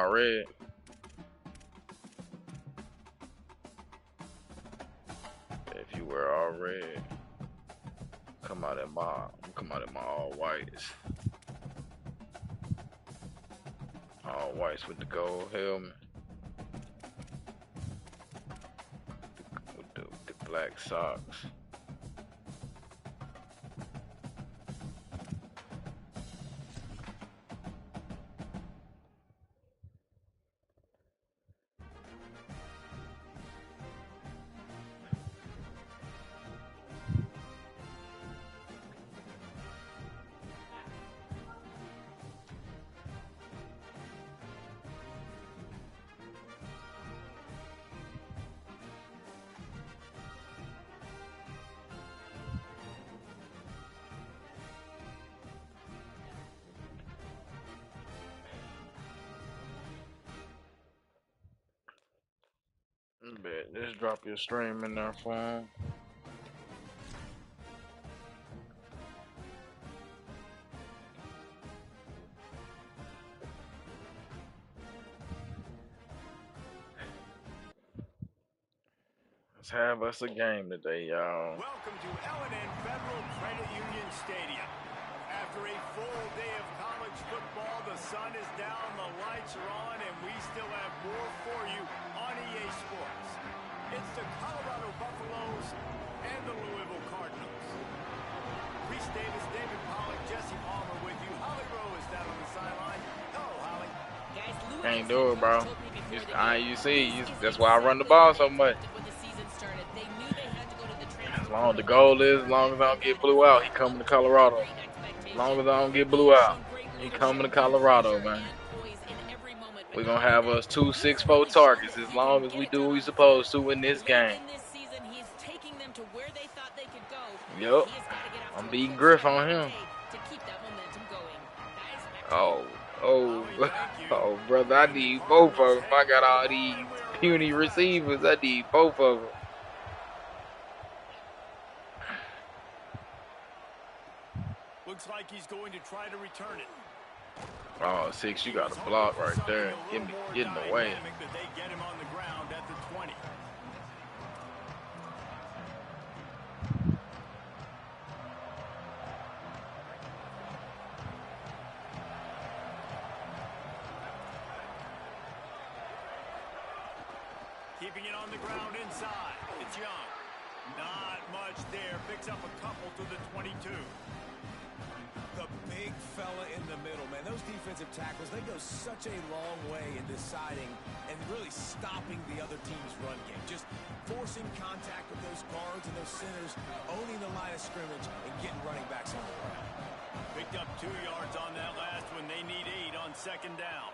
Red. If you wear all red, come out in my all whites. All whites with the gold helmet. With the black socks. Bet. Just drop your stream in there for him. Let's have us a game today, y'all. Welcome to L&N Federal Credit Union Stadium. After a full day of college football, the sun is down, the lights are on, and we still have more for you on EA Sports. It's the Colorado Buffaloes and the Louisville Cardinals. Reese Davis, David Pollock, Jesse Palmer with you. Holly Rowe is down on the sideline. Hello, Holly. Can't do it, bro. That's why I run the ball so much. As long as the goal is, as long as I don't get blew out, he coming to Colorado. As long as I don't get blew out, he coming to Colorado, man. We're going to have us 2 6-4 targets as long as we do what we supposed to in this game. Yup. I'm beating Griff on him. Oh, brother, I need both of them. I got all these puny receivers. I need both of them. Looks like he's going to try to return it. Oh, 6, you got a block right there. Get in the way. They get him on the ground at the 20. Keeping it on the ground inside. It's Young. Not much there. Picks up a couple to the 22. The big fella in the middle, man. Those defensive tackles, they go such a long way in deciding and really stopping the other team's run game. Just forcing contact with those guards and those centers, owning the line of scrimmage, and getting running backs on the run. Picked up 2 yards on that last one. They need 8 on second down.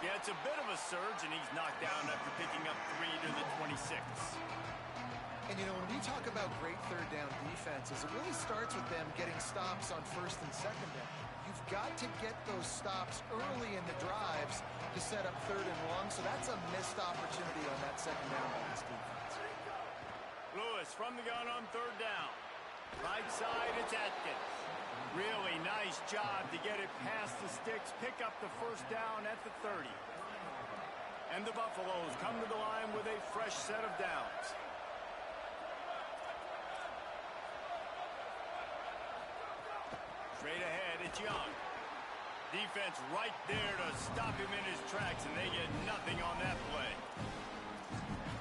Yeah, it's a bit of a surge, and he's knocked down after picking up 3 to the 26. And, you know, when we talk about great third down defenses, it really starts with them getting stops on first and second down. You've got to get those stops early in the drives to set up third and long, so that's a missed opportunity on that second down by this defense. Lewis from the gun on third down. Right side, it's Atkins. Really nice job to get it past the sticks, pick up the first down at the 30. And the Buffaloes come to the line with a fresh set of downs. Straight ahead, it's Young. Defense right there to stop him in his tracks, and they get nothing on that play.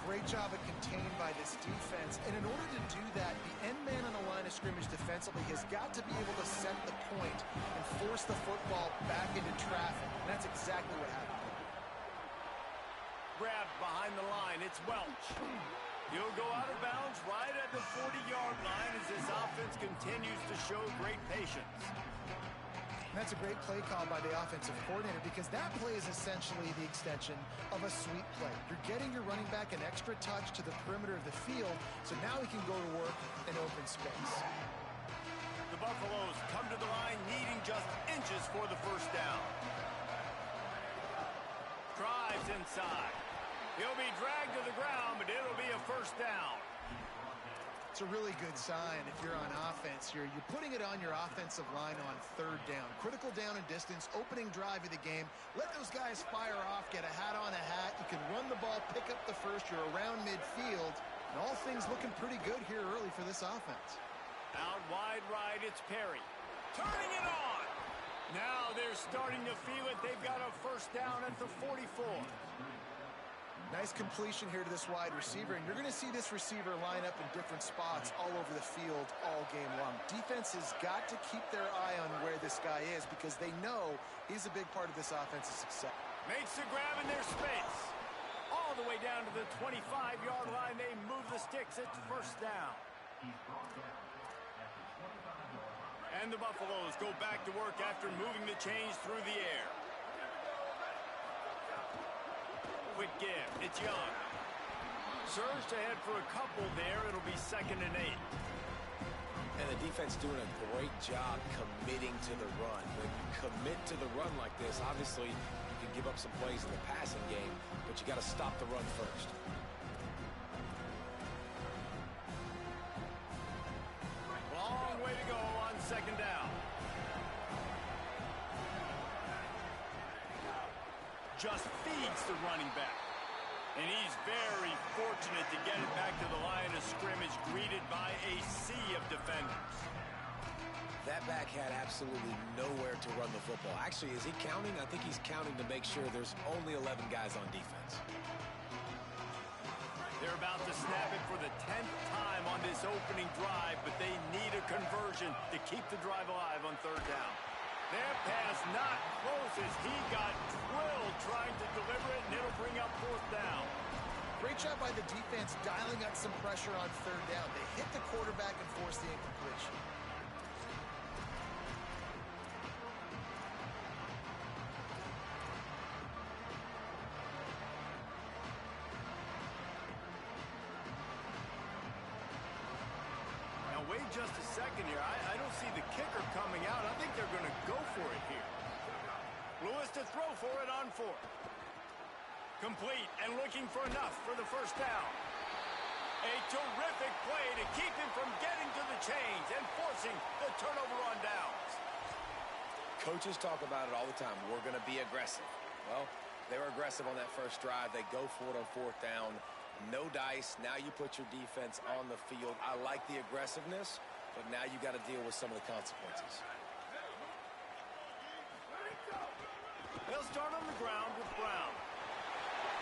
Great job of contained by this defense, and in order to do that, the end man on the line of scrimmage defensively has got to be able to set the point and force the football back into traffic, and that's exactly what happened. Grabbed behind the line, it's Welch. He'll go out of bounds right at the 40-yard line as this offense continues to show great patience. And that's a great play call by the offensive coordinator because that play is essentially the extension of a sweep play. You're getting your running back an extra touch to the perimeter of the field, so now he can go to work in open space. The Buffaloes come to the line needing just inches for the first down. Drives inside. He'll be dragged to the ground, but it'll be a first down. It's a really good sign if you're on offense. You're putting it on your offensive line on third down. Critical down and distance, opening drive of the game. Let those guys fire off, get a hat on a hat. You can run the ball, pick up the first. You're around midfield. And all things looking pretty good here early for this offense. Out wide right, it's Perry. Turning it on. Now they're starting to feel it. They've got a first down at the 44. Nice completion here to this wide receiver, and you're going to see this receiver line up in different spots all over the field all game long. Defense has got to keep their eye on where this guy is because they know he's a big part of this offense's success. Makes the grab in their space. All the way down to the 25-yard line. They move the sticks. It's first down. And the Buffaloes go back to work after moving the chains through the air. Quick give. It's Young. Surged ahead for a couple there. It'll be 2nd and 8. And the defense doing a great job committing to the run. When you commit to the run like this, obviously you can give up some plays in the passing game, but you got to stop the run first. Long way to go on 2nd down. Just feeds the running back. And he's very fortunate to get it back to the line of scrimmage, greeted by a sea of defenders. That back had absolutely nowhere to run the football. Actually, is he counting? I think he's counting to make sure there's only 11 guys on defense. They're about to snap it for the 10th time on this opening drive, but they need a conversion to keep the drive alive on 3rd down. Their pass not close as he got drilled trying to deliver it, and it'll bring up 4th down. Great job by the defense dialing up some pressure on 3rd down. They hit the quarterback and forced the incompletion. Now wait just a second here. I don't see the kicker coming out. I think they're going to go for it here. Lewis to throw for it on 4th. Complete and looking for enough for the 1st down. A terrific play to keep him from getting to the chains and forcing the turnover on downs. Coaches talk about it all the time. We're going to be aggressive. Well, they were aggressive on that first drive. They go for it on 4th down. No dice. Now you put your defense on the field. I like the aggressiveness, but now you got to deal with some of the consequences. They'll start on the ground with Brown.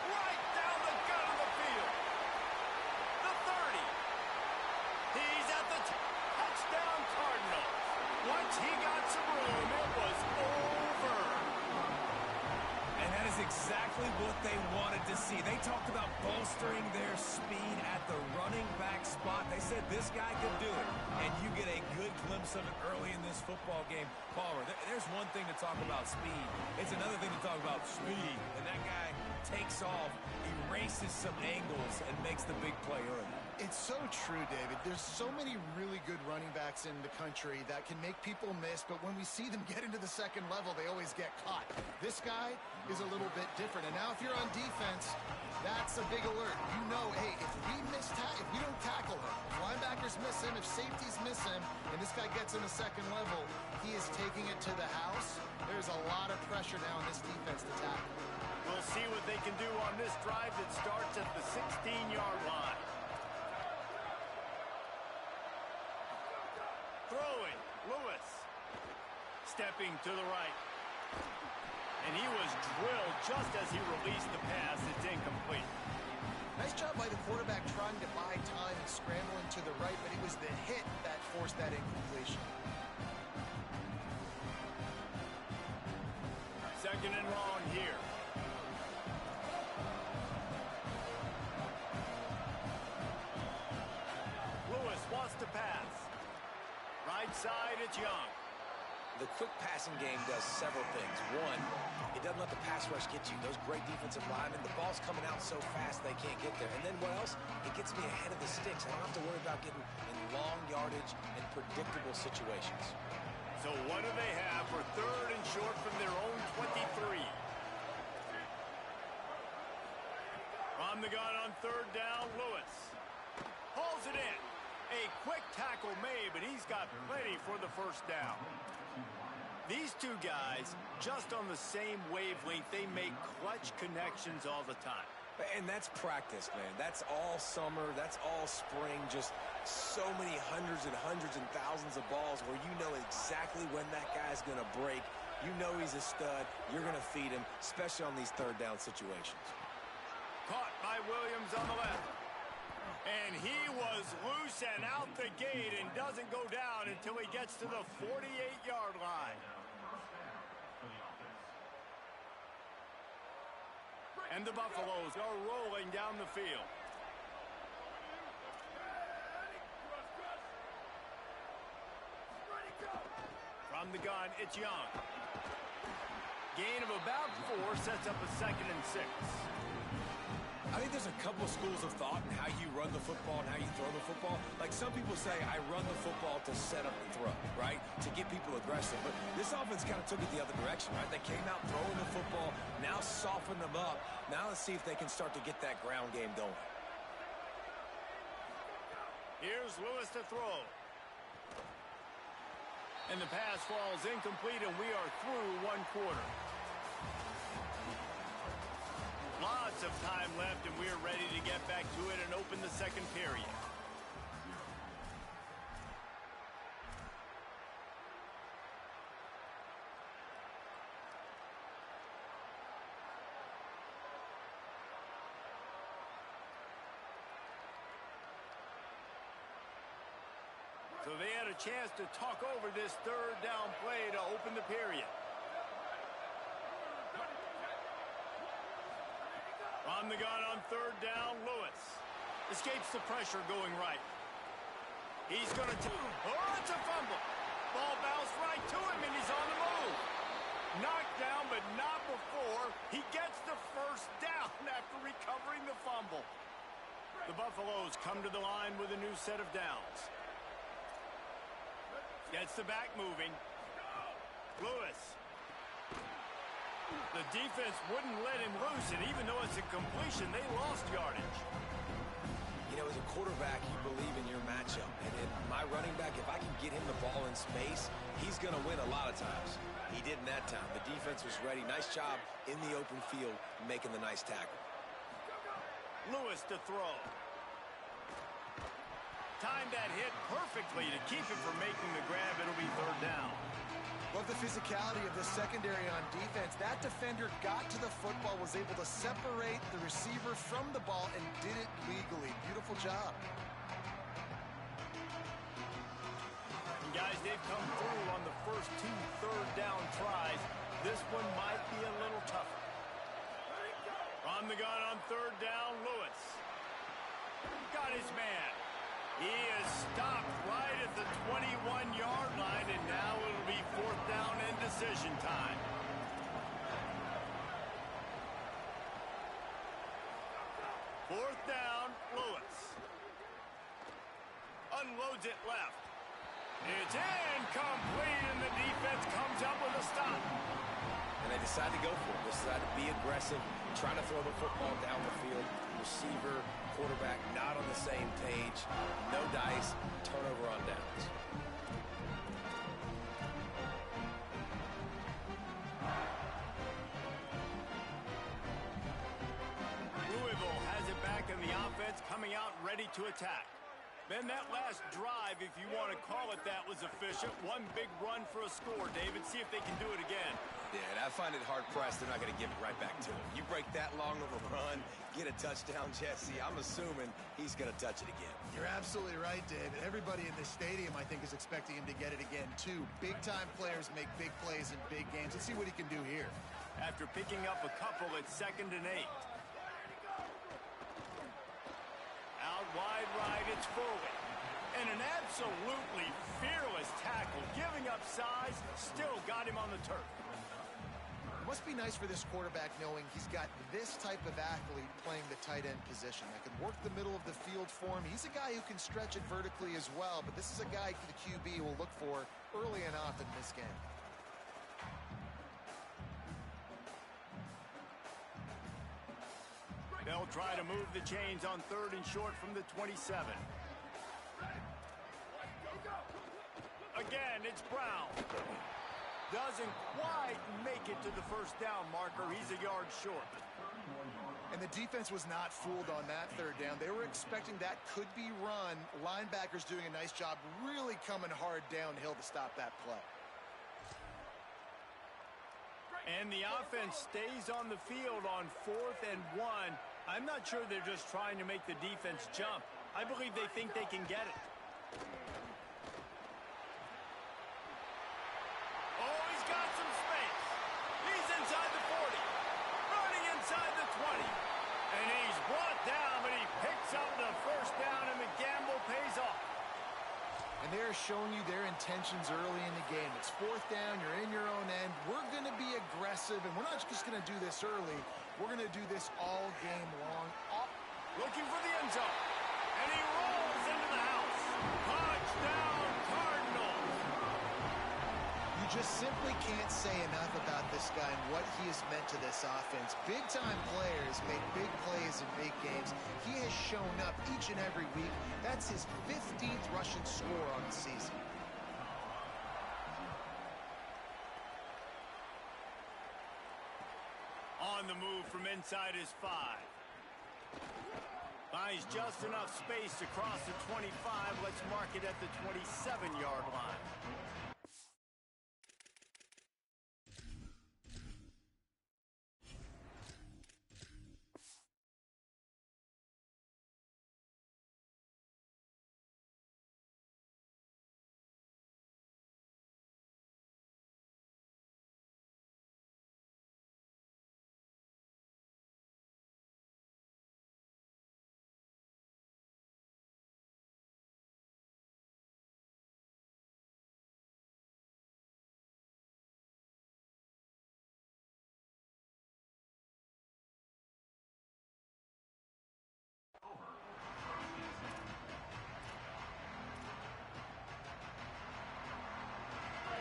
Right down the gut of the field. The 30. He's at the touchdown Cardinals. Once he got some room, it was over. And that is exactly what they wanted to see. They talked about bolstering their speed at the running back spot. They said this guy could do it. And you get a good glimpse of it early in this football game. Palmer, there's one thing to talk about speed. It's another thing to talk about speed. And that guy takes off, erases some angles, and makes the big play early. It's so true, David. There's so many really good running backs in the country that can make people miss, but when we see them get into the 2nd level, they always get caught. This guy is a little bit different. And now if you're on defense, that's a big alert. You know, hey, if we don't tackle him, if linebackers miss him, if safeties miss him, and this guy gets in the 2nd level, he is taking it to the house. There's a lot of pressure now on this defense to tackle. We'll see what they can do on this drive that starts at the 16-yard line. Throwing, Lewis. Stepping to the right. And he was drilled just as he released the pass. It's incomplete. Nice job by the quarterback trying to buy time and scrambling to the right, but it was the hit that forced that incompletion. 2nd and long here. Lewis wants to pass. Right side, it's Young. The quick passing game does several things. One, it doesn't let the pass rush get you. Those great defensive linemen, the ball's coming out so fast they can't get there. And then what else? It gets me ahead of the sticks. I don't have to worry about getting in long yardage and predictable situations. So what do they have for 3rd and short from their own 23? From the gun on 3rd down, Lewis hauls it in. A quick tackle made, but he's got plenty for the first down. These two guys, just on the same wavelength, they make clutch connections all the time. And that's practice, man. That's all summer. That's all spring. Just so many hundreds and thousands of balls where you know exactly when that guy's going to break. You know he's a stud. You're going to feed him, especially on these third down situations. Caught by Williams on the left. And he was loose and out the gate and doesn't go down until he gets to the 48-yard line. And the Buffaloes are rolling down the field. From the gun, it's Young. Gain of about 4 sets up a 2nd and 6. I think there's a couple of schools of thought in how you run the football and how you throw the football. Like some people say, I run the football to set up the throw, right? To get people aggressive. But this offense kind of took it the other direction, right? They came out throwing the football, now soften them up. Now let's see if they can start to get that ground game going. Here's Lewis to throw. And the pass falls incomplete, and we are through 1 quarter. Lots of time left, and we're ready to get back to it and open the second period. So they had a chance to talk over this third down play to open the period. On the gun on third down, Lewis escapes the pressure going right. He's going to it's a fumble. Ball bounced right to him, and he's on the move. Knocked down, but not before he gets the first down after recovering the fumble. The Buffaloes come to the line with a new set of downs. Gets the back moving. Lewis. The defense wouldn't let him loose, and even though it's a completion, they lost yardage. You know, as a quarterback, you believe in your matchup. And in my running back, if I can get him the ball in space, he's going to win a lot of times. He did in that time. The defense was ready. Nice job in the open field making the nice tackle. Lewis to throw. Timed that hit perfectly to keep him from making the grab. It'll be third down. Love the physicality of the secondary on defense. That defender got to the football, was able to separate the receiver from the ball, and did it legally. Beautiful job. And guys, they've come through on the first 2 third down tries. This one might be a little tougher. On the gun on third down, Lewis. Got his man. He is stopped right at the 21-yard line, and now it'll be fourth down and decision time. Fourth down, Lewis. Unloads it left. It's incomplete, and the defense comes up with a stop. And they decide to go for it. They decide to be aggressive, trying to throw the football down the field. Receiver, quarterback, not on the same page. No dice, turnover on downs. Louisville has it back in the offense, coming out ready to attack. Then that last drive, if you want to call it that, was efficient. One big run for a score, David. See if they can do it again. Yeah, and I find it hard-pressed they're not going to give it right back to him. You break that long of a run, get a touchdown, Jesse, I'm assuming he's going to touch it again. You're absolutely right, David. Everybody in this stadium, I think, is expecting him to get it again, too. Big-time players make big plays in big games. Let's see what he can do here. After picking up a couple, it's 2nd and 8. Out wide right, it's Foley. And an absolutely fearless tackle, giving up size, still got him on the turf. It must be nice for this quarterback knowing he's got this type of athlete playing the tight end position that can work the middle of the field for him. He's a guy who can stretch it vertically as well, but this is a guy the QB will look for early and often in this game. They'll try to move the chains on 3rd and short from the 27. again. It's Brown. Doesn't quite make it to the first down marker. He's a yard short. And the defense was not fooled on that third down. They were expecting that could be run. Linebackers doing a nice job really coming hard downhill to stop that play. And the offense stays on the field on 4th and 1. I'm not sure they're just trying to make the defense jump. I believe they think they can get it. Oh, he's got some space. He's inside the 40. Running inside the 20. And he's brought down, but he picks up the first down, and the gamble pays off. And they're showing you their intentions early in the game. It's 4th down, you're in your own end. We're going to be aggressive, and we're not just going to do this early. We're going to do this all game long. Looking for the end zone. And he rolls into the house. Touchdown, Cardinals. You just simply can't say enough about this guy and what he has meant to this offense. Big-time players make big plays in big games. He has shown up each and every week. That's his 15th rushing score on the season. On the move from inside his 5. Buys just enough space across the 25. Let's mark it at the 27-yard line.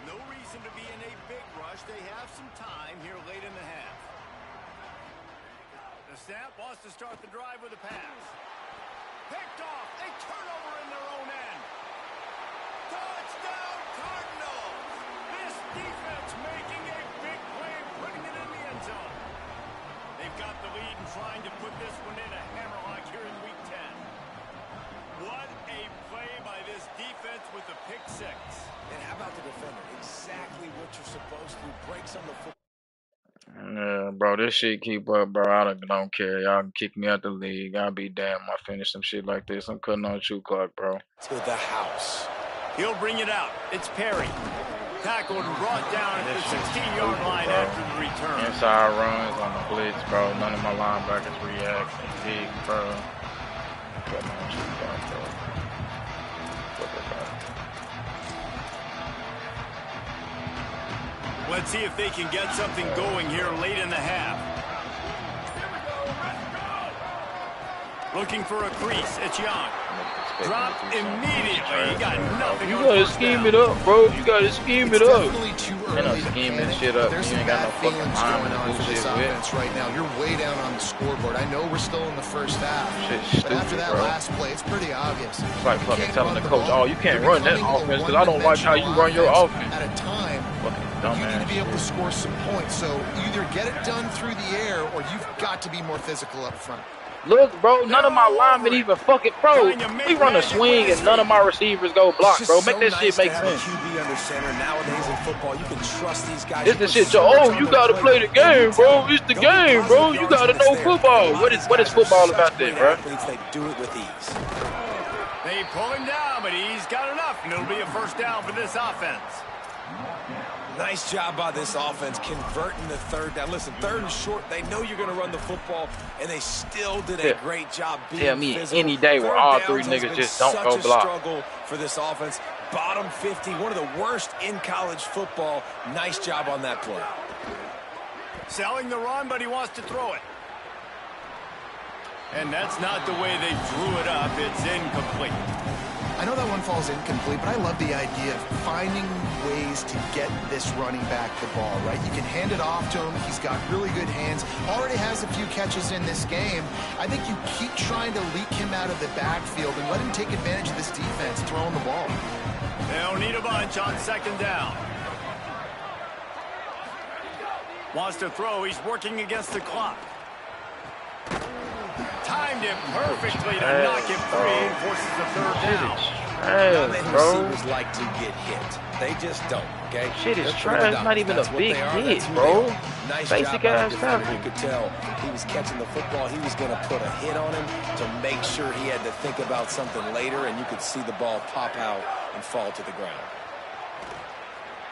No reason to be in a big rush. They have some time here late in the half. The snap wants to start the drive with a pass. Picked off. A turnover in their own end. Touchdown, Cardinals! This defense making a big play, putting it in the end zone. They've got the lead and trying to put this one in a hammerlock here in Week 10. What a play by this defense with the pick 6. And how about the defender? Exactly what you're supposed to. Breaks on the foot. Yeah, bro, this shit keep up, bro. I don't care. Y'all can kick me out the league. I'll be damned. I finish some shit like this. I'm cutting on shoe clock, bro. To the house. He'll bring it out. It's Perry. Tackled and brought down at the 16-yard line bro. after the return. Inside runs on the blitz, bro. None of my linebackers react. Big, bro. Cutting on shoe clock, bro. Let's see if they can get something going here late in the half. Looking for a crease. It's Young. Dropped immediately. He got nothing. You gotta scheme it up, bro. You gotta scheme it up. Definitely too Ain't no early to scheming panic, shit but up. there's You some ain't got bad no fucking feelings time going to on do for this shit with. offense right now. You're way down on the scoreboard. I know we're still in the first half, Shit's but after stupid, that bro. last play, it's pretty obvious. It's like You fucking can't telling run the the coach, ball. oh, you can't You're run that becoming a offense because I don't like how you run your offense. At a time, Fucking you need to be able to dumbass. score some points. So either get it done through the air or you've got to be more physical up front. Look, bro, none of my linemen even fucking bro. We run a swing and none of my receivers go block, bro. Make that shit make sense. QB under center nowadays in football. You can trust these guys. It's the shit, oh, you gotta play the game, bro. It's the game, bro. You gotta know football. What is football about that, bro? They do it with ease. They pull him down, but he's got enough, and it'll be a first down for this offense. Nice job by this offense converting the third down. Listen, third and short, they know you're going to run the football, and they still did a great job being Tell me physical. any day where Third all downs three has niggas been just don't such go a block. struggle for this offense. Bottom 50, one of the worst in college football. Nice job on that play. Selling the run, but he wants to throw it. And that's not the way they drew it up. It's incomplete. I know that one falls incomplete, but I love the idea of finding ways to get this running back the ball, right? You can hand it off to him. He's got really good hands. Already has a few catches in this game. I think you keep trying to leak him out of the backfield and let him take advantage of this defense throwing the ball. They'll need a bunch on second down. Wants to throw. He's working against the clock. Timed it perfectly to knock him free and forces the third down. Receivers like to get hit. They just don't, okay? Shit is trash. Not even a big hit, bro. Nice Basic ass tackle. You could tell he was catching the football. He was going to put a hit on him to make sure he had to think about something later, and you could see the ball pop out and fall to the ground.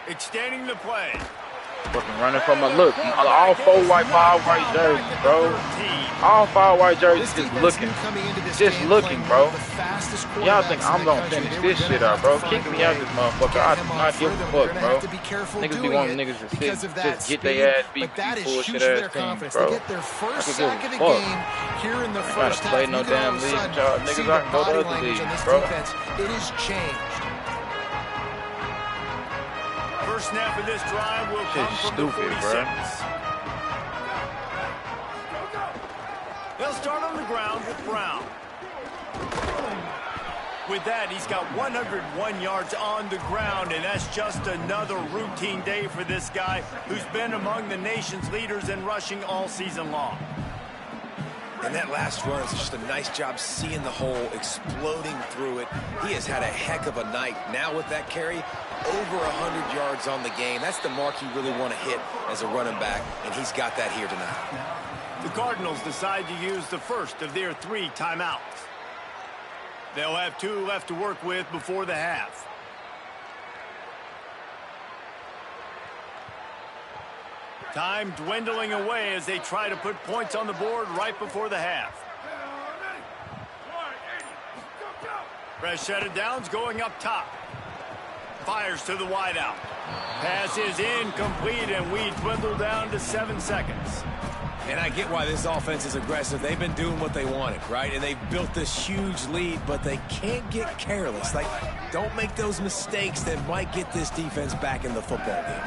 Extending the play. Fucking running from a look. All 4 white, 5 white jerseys, bro. All 5 white jerseys just looking. Just looking, bro. Y'all think I'm gonna finish this shit up, bro? Kick me out this motherfucker. I do not give a fuck, bro. Niggas be wanting niggas to sit, just get their ass beat with these bullshit ass teams, bro. I could give a fuck. I gotta play no damn league with y'all niggas. I can go to other leagues, bro. It has changed. First snap of this drive will come from the 46. They'll start on the ground with Brown. With that, he's got 101 yards on the ground, and that's just another routine day for this guy who's been among the nation's leaders in rushing all season long. And that last run is just a nice job seeing the hole, exploding through it. He has had a heck of a night. Now with that carry, over 100 yards on the game. That's the mark you really want to hit as a running back, and he's got that here tonight. The Cardinals decide to use the first of their 3 timeouts. They'll have 2 left to work with before the half. Time dwindling away as they try to put points on the board right before the half. Fresh set of downs going up top. Fires to the wideout. Pass is incomplete, and we dwindle down to 7 seconds. And I get why this offense is aggressive. They've been doing what they wanted, right? And they've built this huge lead, but they can't get careless. Like, don't make those mistakes that might get this defense back in the football game.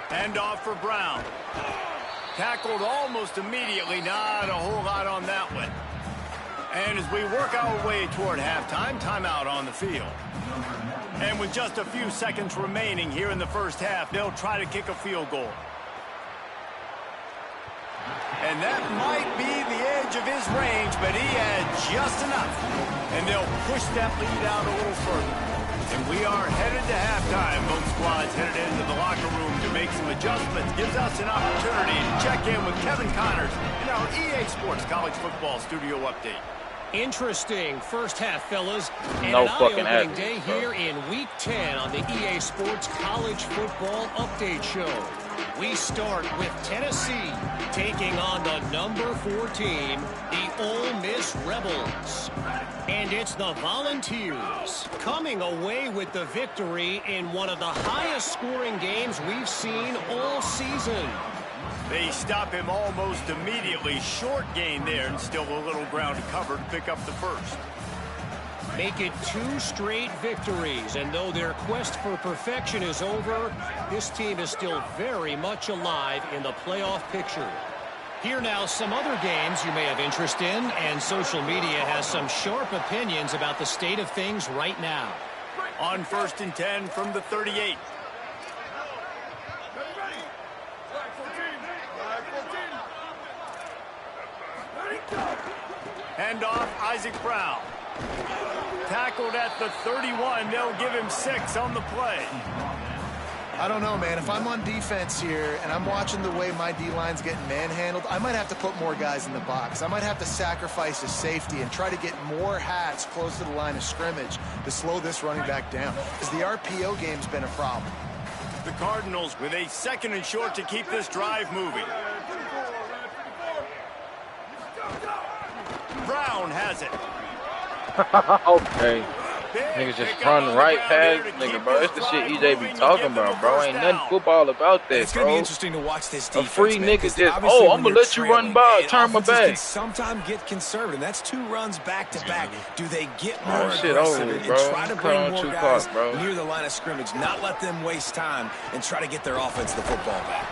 Hand off for Brown. Tackled almost immediately. Not a whole lot on that one. And as we work our way toward halftime, timeout on the field. And with just a few seconds remaining here in the first half, they'll try to kick a field goal. And that might be the edge of his range, but he had just enough. And they'll push that lead out a little further. And we are headed to halftime. Both squads headed into the locker room to make some adjustments. Gives us an opportunity to check in with Kevin Connors in our EA Sports College Football Studio Update. Interesting first half, fellas. And No an fucking eye-opening average, day here in Week 10 on the EA Sports College Football Update Show. We start with Tennessee taking on the number 4 team, the Ole Miss Rebels. And it's the Volunteers coming away with the victory in one of the highest scoring games we've seen all season. They stop him almost immediately. Short gain there, and still a little ground to cover to pick up the first. Make it 2 straight victories, and though their quest for perfection is over, this team is still very much alive in the playoff picture. Here now some other games you may have interest in, and social media has some sharp opinions about the state of things right now. On 1st and 10 from the 38. Hand off, Isaac Brown. Tackled at the 31. They'll give him 6 on the play. I don't know, man. If I'm on defense here and I'm watching the way my D-line's getting manhandled, I might have to put more guys in the box. I might have to sacrifice his safety and try to get more hats close to the line of scrimmage to slow this running back down, because the RPO game's been a problem. The Cardinals with a 2nd and short to keep this drive moving. Brown has it. Okay. Niggas just run right past nigga, bro. It's the shit EJ be talking about, bro. Ain't nothing football about that, It's going to be bro. interesting to watch this A defense, free man, nigga 'cause just, obviously oh, when I'm gonna you're let you run trailing, by, and turn my offenses back. can sometimes get conservative, and that's 2 runs back to back. Do they get more Oh, shit aggressive over, and bro. try to Cut bring on more 2 guys clock, bro. near the line of scrimmage, not let them waste time and try to get their offense the football back?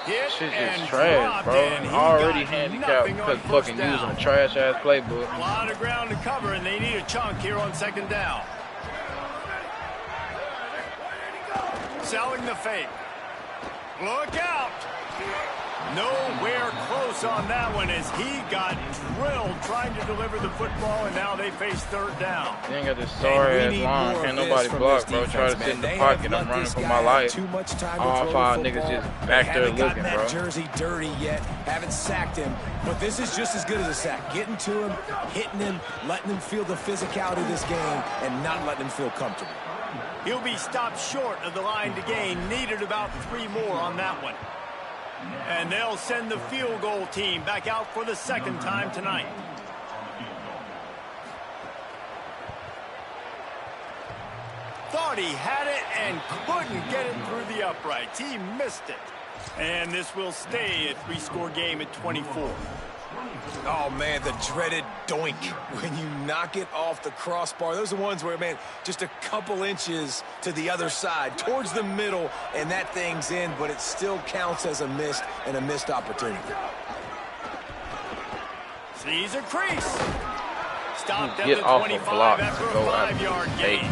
Hit Shit and just trash, dropped, bro. and he Already got handicapped nothing because on first fucking down. using a trash ass playbook. A lot of ground to cover, and they need a chunk here on second down. Selling the fake. Look out. Nowhere close on that one as he got drilled trying to deliver the football, and now they face third down. You ain't got this sorry ass line. Can't nobody block, bro. Try to sit in the pocket. I'm running for my life. All five niggas just back there looking, bro. That jersey dirty yet. Haven't sacked him. But this is just as good as a sack. Getting to him, hitting him, letting him feel the physicality of this game, and not letting him feel comfortable. He'll be stopped short of the line to gain. Needed about 3 more on that one. And they'll send the field goal team back out for the second time tonight. Thought he had it and couldn't get it through the uprights. He missed it. And this will stay a 3-score game at 24. Oh, man, the dreaded doink when you knock it off the crossbar. Those are the ones where, man, just a couple inches to the other side, towards the middle, and that thing's in, but it still counts as a missed opportunity. Sees a crease. Stopped at Get the off 25 a block after to a go out 5-yard gain.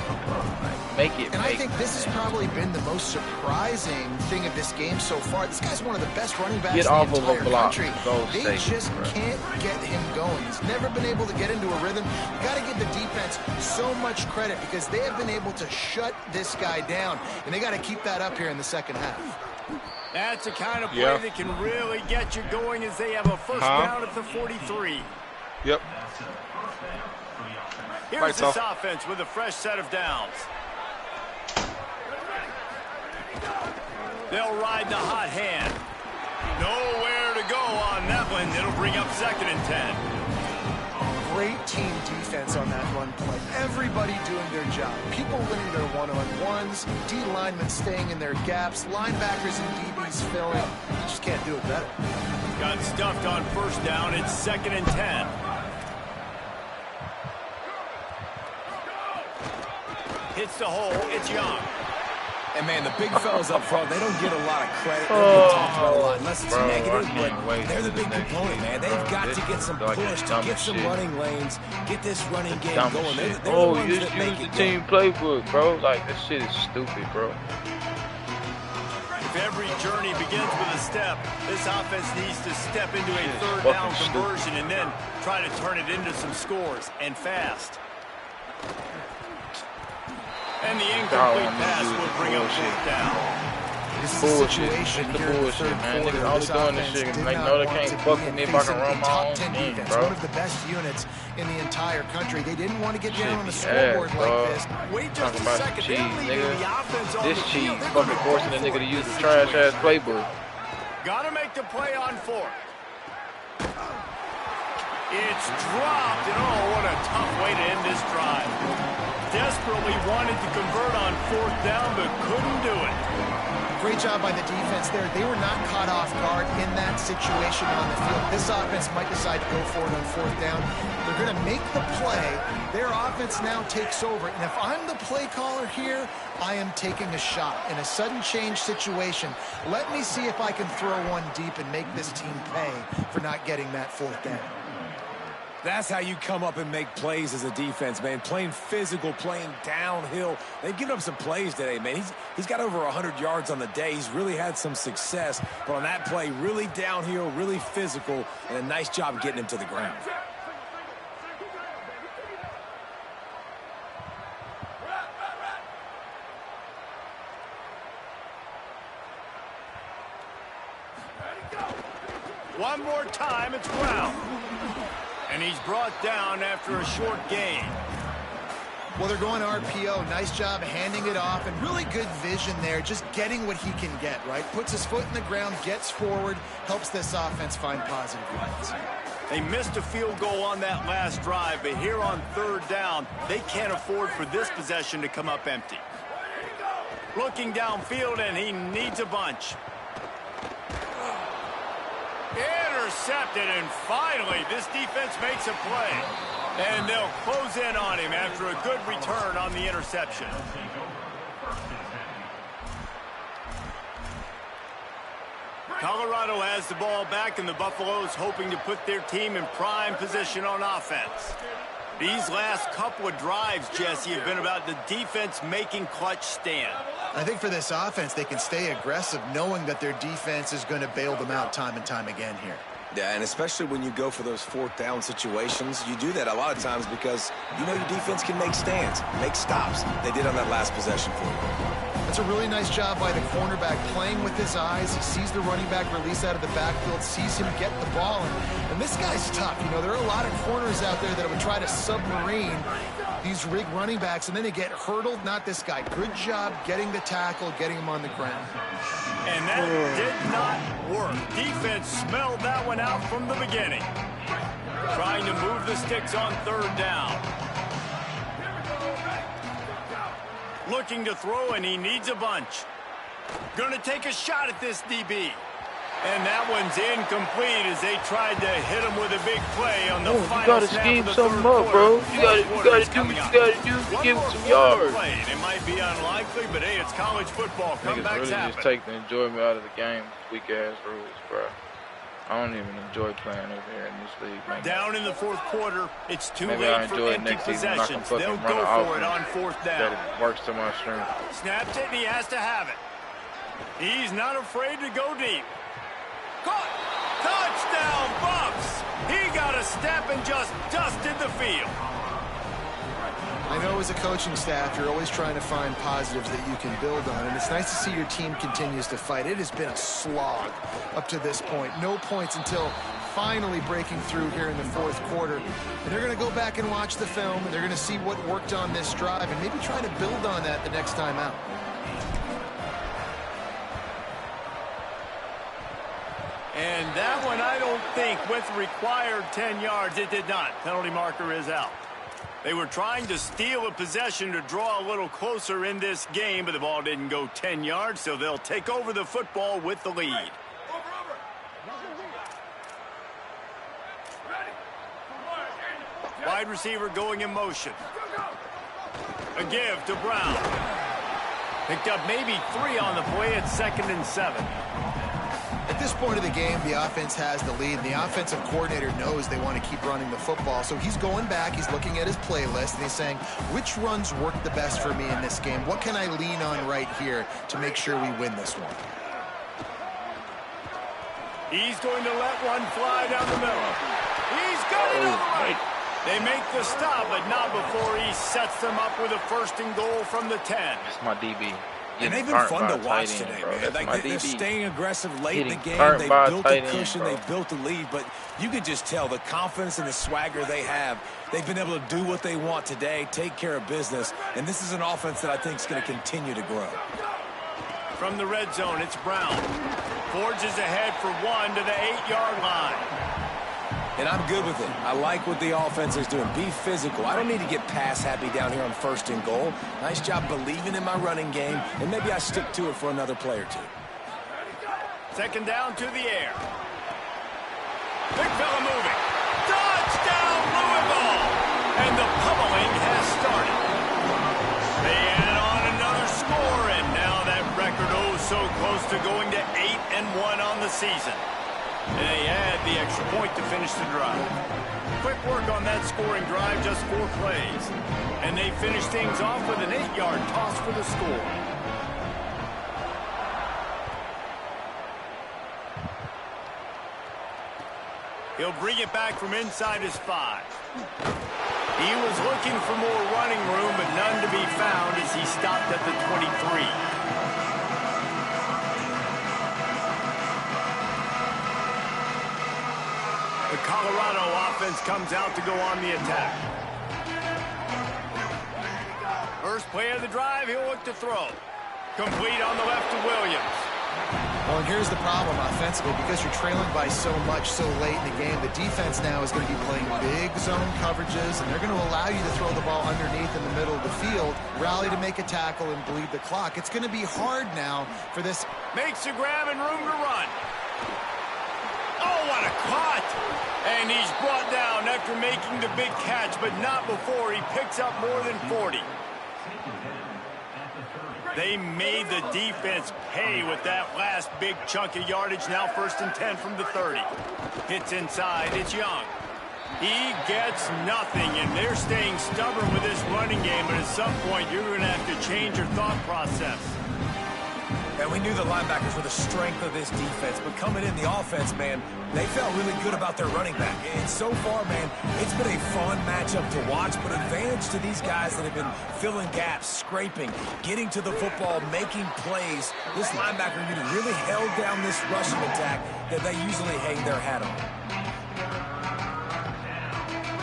Make it. And I think this has probably been the most surprising thing of this game so far. This guy's one of the best running backs Get in off the of a entire block. country. Go They safe, just bro. can't get him going. He's never been able to get into a rhythm. You got to give the defense so much credit because they have been able to shut this guy down, and they got to keep that up here in the second half. That's the kind of play that can really get you going as they have a first down at the 43. Yep. Here's this offense with a fresh set of downs. They'll ride the hot hand. Nowhere to go on that one. It'll bring up second and 10. Great team defense on that run play. Everybody doing their job. People winning their one-on-ones, D linemen staying in their gaps, linebackers and DBs filling. You just can't do it better. Got stuffed on first down. It's second and 10. Hits the hole. It's Young. And, man, the big fellas up front, they don't get a lot of credit. They don't get talked about a lot unless it's negative, but they're the big component, man. They've got to get some push, to get some running lanes, get this running game going. They're the ones you that just make use it the team playbook, bro. Like, this shit is stupid, bro. If every journey begins with a step, this offense needs to step into a third down conversion and then try to turn it into some scores, and fast. And the incomplete pass will bring up fourth down. This is a Bullshit. situation It's the here in the bullshit, third man. quarter. Niggas only This doing this offense shit. did Like, not no, they want can't to fuck be with me if I facing can a run my top own 10 team, defense, bro. one of the best units in the entire country. They didn't want to get down on the Shit be scoreboard ass, like dog. this. Wait just Talking a about second. cheese, They're leaving nigga. the offense on This the cheese field. They're fucking gonna forcing go the nigga for to it use in the this trash ass situation. playbook. Gotta make the play on fourth. It's dropped, and oh, what a tough way to end this drive. Desperately wanted to convert on fourth down, but couldn't do it. Great job by the defense there. They were not caught off guard in that situation on the field. This offense might decide to go for it on fourth down. They're going to make the play. Their offense now takes over. And if I'm the play caller here, I am taking a shot. In a sudden change situation, let me see if I can throw one deep and make this team pay for not getting that fourth down. That's how you come up and make plays as a defense, man. Playing physical, playing downhill. They've given up some plays today, man. He's got over 100 yards on the day. He's really had some success. But on that play, really downhill, really physical, and a nice job getting him to the ground. One more time, it's Brown. And he's brought down after a short gain. Well, they're going RPO. Nice job handing it off, and really good vision there, just getting what he can get, right? Puts his foot in the ground, gets forward, helps this offense find positive yards. They missed a field goal on that last drive, but here on third down, they can't afford for this possession to come up empty. Looking downfield, and he needs a bunch. Intercepted, and finally this defense makes a play. And they'll close in on him after a good return on the interception. Colorado has the ball back, and the Buffaloes hoping to put their team in prime position on offense. These last couple of drives, Jesse, have been about the defense making clutch stand. I think for this offense, they can stay aggressive knowing that their defense is going to bail them out time and time again here. Yeah, and especially when you go for those fourth down situations, you do that a lot of times because you know your defense can make stands, make stops. They did on that last possession for you. That's a really nice job by the cornerback playing with his eyes. He sees the running back release out of the backfield, sees him get the ball. And this guy's tough. You know, there are a lot of corners out there that would try to submarine these rig running backs, and then they get hurdled. Not this guy. Good job getting the tackle, getting him on the ground. And that did not work. Defense smelled that one out from the beginning. Trying to move the sticks on third down. Looking to throw, and he needs a bunch. Gonna take a shot at this DB. And that one's incomplete as they tried to hit him with a big play on the final snap of the third quarter. You gotta do what you give him some yards. It might be unlikely, but hey, it's college football. Comebacks really happen. just take the enjoyment out of the game. Weak ass rules, bro. I don't even enjoy playing over here in this league. Man. Down in the fourth quarter, it's too Maybe late I'll for enjoy it empty next season when I can possessions. fucking They'll run go an for it on offense fourth down. that works to my strength. Snapped it, and he has to have it. He's not afraid to go deep. Caught! Touchdown, Buffs! He got a step and just dusted the field. I know as a coaching staff, you're always trying to find positives that you can build on, and it's nice to see your team continues to fight. It has been a slog up to this point. No points until finally breaking through here in the fourth quarter. And they're going to go back and watch the film, and they're going to see what worked on this drive and maybe try to build on that the next time out. And that one, I don't think, with required 10 yards, it did not. Penalty marker is out. They were trying to steal a possession to draw a little closer in this game, but the ball didn't go 10 yards, so they'll take over the football with the lead. Wide receiver going in motion. A give to Brown. Picked up maybe 3 on the play at 2nd and 7. At this point of the game, the offense has the lead, and the offensive coordinator knows they want to keep running the football. So he's going back, he's looking at his playlist, and he's saying, which runs work the best for me in this game? What can I lean on right here to make sure we win this one? He's going to let one fly down the middle. He's got it on the right. They make the stop, but not before he sets them up with a 1st and goal from the 10. That's my DB. And they've been fun to watch today, man. They're staying aggressive late in the game. They built a cushion, they built a lead, but you could just tell the confidence and the swagger they have. They've been able to do what they want today, take care of business, and this is an offense that I think is going to continue to grow. From the red zone, it's Brown. Forges ahead for 1 to the 8-yard line. And I'm good with it. I like what the offense is doing. Be physical. I don't need to get pass happy down here on 1st and goal. Nice job believing in my running game, and maybe I stick to it for another play or 2. 2nd down to the air. Big fella moving. Touchdown, Louisville! And the pummeling has started. They add on another score, and now that record so close to going to 8-1 on the season. And they add the extra point to finish the drive. Quick work on that scoring drive, just 4 plays. And they finish things off with an 8-yard toss for the score. He'll bring it back from inside his 5. He was looking for more running room, but none to be found as he stopped at the 23. The Colorado offense comes out to go on the attack. First play of the drive, he'll look to throw. Complete on the left to Williams. Well, and here's the problem offensively. Because you're trailing by so much so late in the game, the defense now is going to be playing big zone coverages, and they're going to allow you to throw the ball underneath in the middle of the field, rally to make a tackle, and bleed the clock. It's going to be hard now for this. Makes a grab and room to run. Oh, what a caught! And he's brought down after making the big catch, but not before he picks up more than 40. They made the defense pay with that last big chunk of yardage. Now 1st and 10 from the 30. Hits inside. It's Young. He gets nothing, and they're staying stubborn with this running game, but at some point you're going to have to change your thought process. And we knew the linebackers were the strength of this defense, but coming in the offense, man, they felt really good about their running back. And so far, man, it's been a fun matchup to watch, but advantage to these guys that have been filling gaps, scraping, getting to the football, making plays. This linebacker unit really held down this rushing attack that they usually hang their hat on.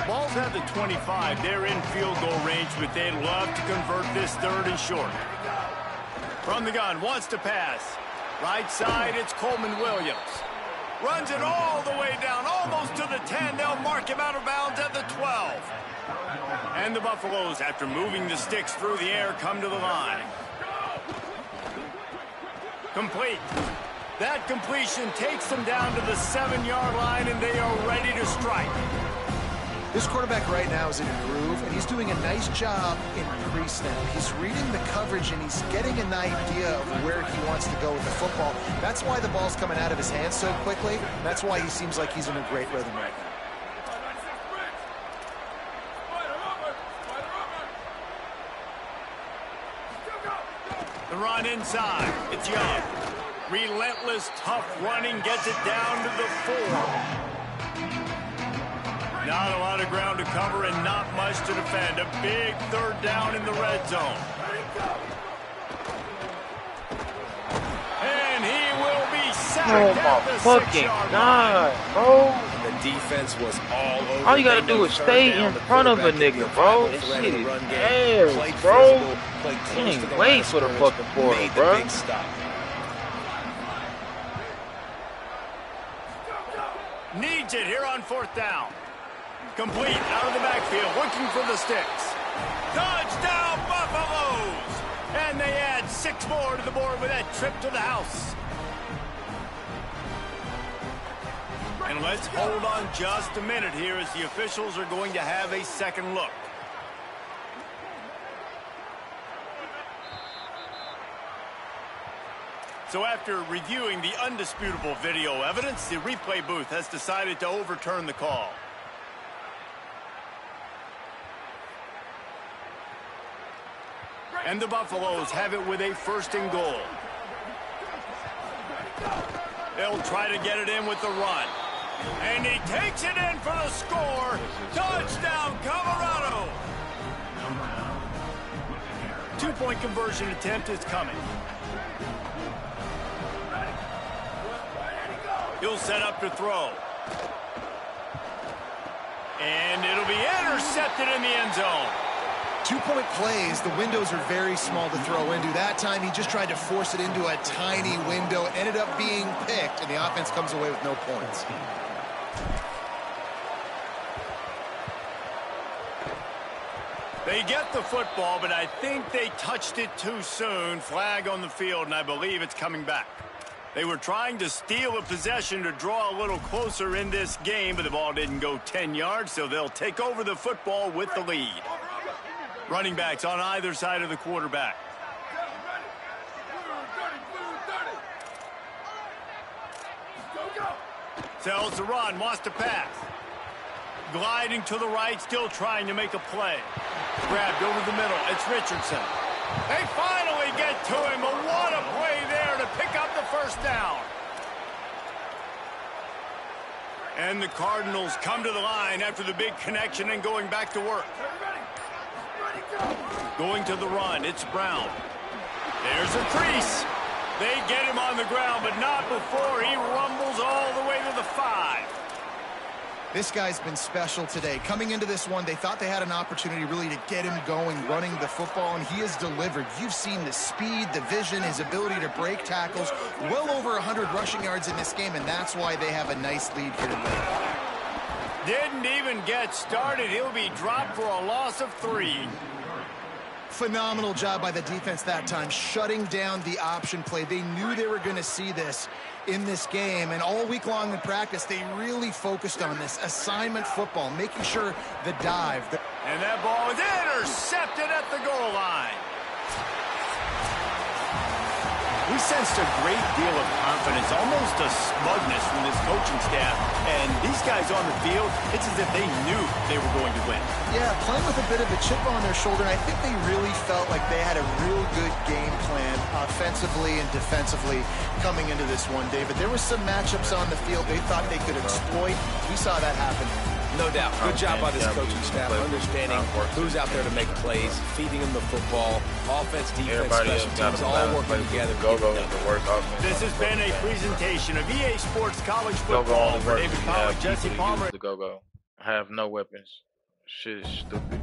Ball's at the 25. They're in field goal range, but they'd love to convert this 3rd and short. From the gun, wants to pass. Right side, it's Coleman Williams. Runs it all the way down, almost to the 10. They'll mark him out of bounds at the 12. And the Buffaloes, after moving the sticks through the air, come to the line. Complete. That completion takes them down to the 7-yard line, and they are ready to strike. This quarterback right now is in a groove, and he's doing a nice job in pre-snap. He's reading the coverage, and he's getting an idea of where he wants to go with the football. That's why the ball's coming out of his hands so quickly. That's why he seems like he's in a great rhythm right now. The run inside. It's Young. Relentless, tough running, gets it down to the 4. Not a lot of ground to cover and not much to defend. A big 3rd down in the red zone. And he will be sacked at the 6-yard line. Bro. The defense was all over. All you gotta do is stay in front of a nigga, bro. This shit is ass, bro. You ain't wait for the fucking quarter, bro. Needs it here on 4th down. Complete out of the backfield, looking for the sticks. Touchdown, Buffaloes! And they add 6 more to the board with that trip to the house. And let's hold on just a minute here as the officials are going to have a second look. So after reviewing the undisputable video evidence, the replay booth has decided to overturn the call. And the Buffaloes have it with a 1st and goal. They'll try to get it in with the run. And he takes it in for the score. Touchdown, Colorado! 2-point conversion attempt is coming. He'll set up to throw. And it'll be intercepted in the end zone. 2-point plays, the windows are very small to throw into. That time, he just tried to force it into a tiny window. It ended up being picked, and the offense comes away with no points. They get the football, but I think they touched it too soon. Flag on the field, and I believe it's coming back. They were trying to steal a possession to draw a little closer in this game, but the ball didn't go 10 yards, so they'll take over the football with the lead. Running backs on either side of the quarterback. Sells the run, wants to pass. Gliding to the right, still trying to make a play. Grabbed over the middle, it's Richardson. They finally get to him, but what a play there to pick up the 1st down. And the Cardinals come to the line after the big connection and going back to work. Going to the run, it's Brown. There's a crease. They get him on the ground, but not before he rumbles all the way to the 5. This guy's been special today. Coming into this one, they thought they had an opportunity really to get him going, running the football, and he has delivered. You've seen the speed, the vision, his ability to break tackles. Well over 100 rushing yards in this game, and that's why they have a nice lead here today. Didn't even get started. He'll be dropped for a loss of 3. Phenomenal job by the defense that time, shutting down the option play. They knew they were going to see this in this game, and all week long in practice, they really focused on this assignment football, making sure the dive. And that ball is intercepted at the goal line. We sensed a great deal of confidence, almost a smugness from this coaching staff. And these guys on the field, it's as if they knew they were going to win. Yeah, playing with a bit of a chip on their shoulder. And I think they really felt like they had a real good game plan offensively and defensively coming into this one, David. There were some matchups on the field they thought they could exploit. We saw that happen. No doubt. Good job by this coaching staff, understanding who's out there to make plays, feeding them the football, offense, defense, special teams, all working together. Go-Go is the worst offense. This has been a presentation of EA Sports College Football. For David Pollack, Jesse Palmer. The Go-Go. Have no weapons. Shit is stupid.